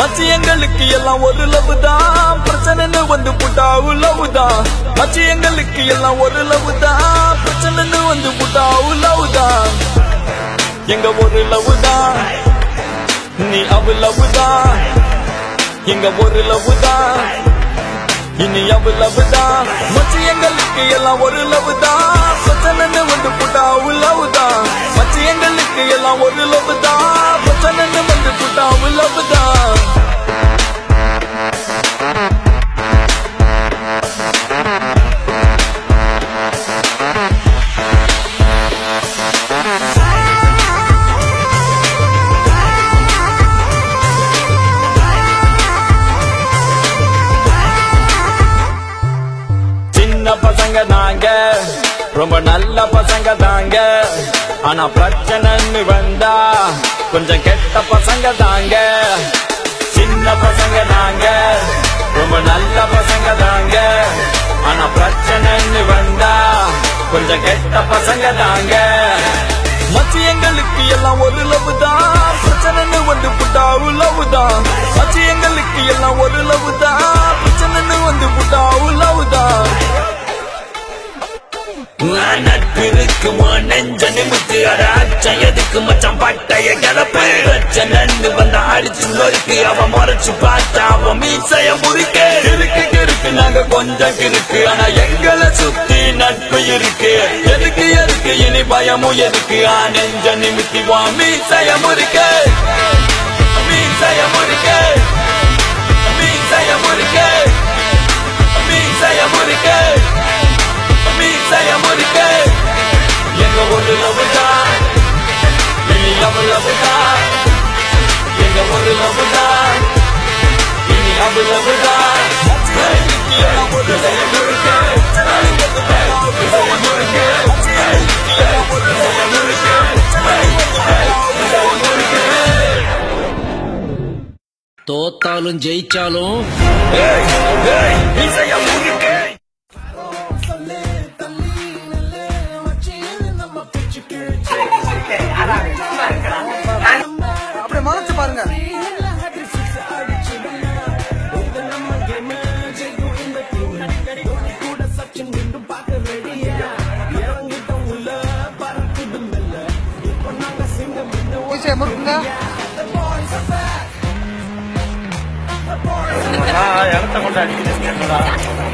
மச்சி எங்களுக்கு எல்லாம் ஒரு லவ் தான், பிரச்சனைன்னு வந்து புட்டாவு லவ் தான். மச்சி எங்களுக்கு எல்லாம் ஒரு லவ் தான், பிரச்சனைன்னு வந்து புட்டாவு லவ் தான். எங்க ஒரு லவ் தான், நீ அவ லவ் தான். எங்க ஒரு லவ் தான், இனி அவ லவ் தான். மச்சி எங்களுக்கு எல்லாம் ஒரு லவ் தான், பிரச்சனைன்னு வந்து புட்டாவு லவ் தான். மச்சி எங்களுக்கு எல்லாம் ஒரு லவ் தான், பிரச்சனைன்னு வந்து புட்டாவு லவ் தான். பசங்க தாங்க, ரொம்ப நல்ல பசங்க தாங்க. ஆனா பிரச்சனைன்னு வந்தா கொஞ்சம் கெட்ட பசங்க தாங்க. சின்ன பசங்க தாங்க, ரொம்ப நல்ல பசங்க தாங்க. ஆனா பிரச்சனைன்னு வந்தா கொஞ்சம் கெட்ட பசங்க தாங்க. மச்சி எங்களுக்கு எல்லாம் ஒரு லவ் தான், பிரச்சனைன்னு வந்து புட்டாவு லவ் தான். மச்சி எங்களுக்கு எல்லாம் ஒரு லவ் தான், பிரச்சனைன்னு வந்து புட்டாவு லவ் தான். நட்பு இருக்கு நெஞ்ச நிமித்து, அட அச்சம் எதுக்கு மச்சான் பட்டைய கிளப்பு. பிரச்சனைன்னு வந்தா அடிச்சு நொறுக்கு, அவ முறைச்சு பார்த்தா அவ மீசைய முறிக்கு. இருக்கு இருக்கு நாங்க கொஞ்சம் இருக்கு, ஆனா எங்களை சுத்தி நட்பு இருக்கு. எதுக்கு எதுக்கு இனி பயமும் எதுக்கு, நெஞ்ச நிமித்தி வா மீசைய முறிக்கு. மீசைய முறிக்கு, மீசைய முறிக்கு, மீசைய முறிக்கு, மீசைய முறிக்கு. எங்க ஒரு லவ் தான், இனி அவ லவ் தான். எங்க ஒரு லவ் தான், இனி அவ லவ் தான். தோத்தாலும் ஜெயிச்சாலும் மீசைய முறிக்கு. அப்படியே மறைச்சு பாருங்க. முறுக்குங்க இடத்த கொண்டு அடிக்கிறேன்.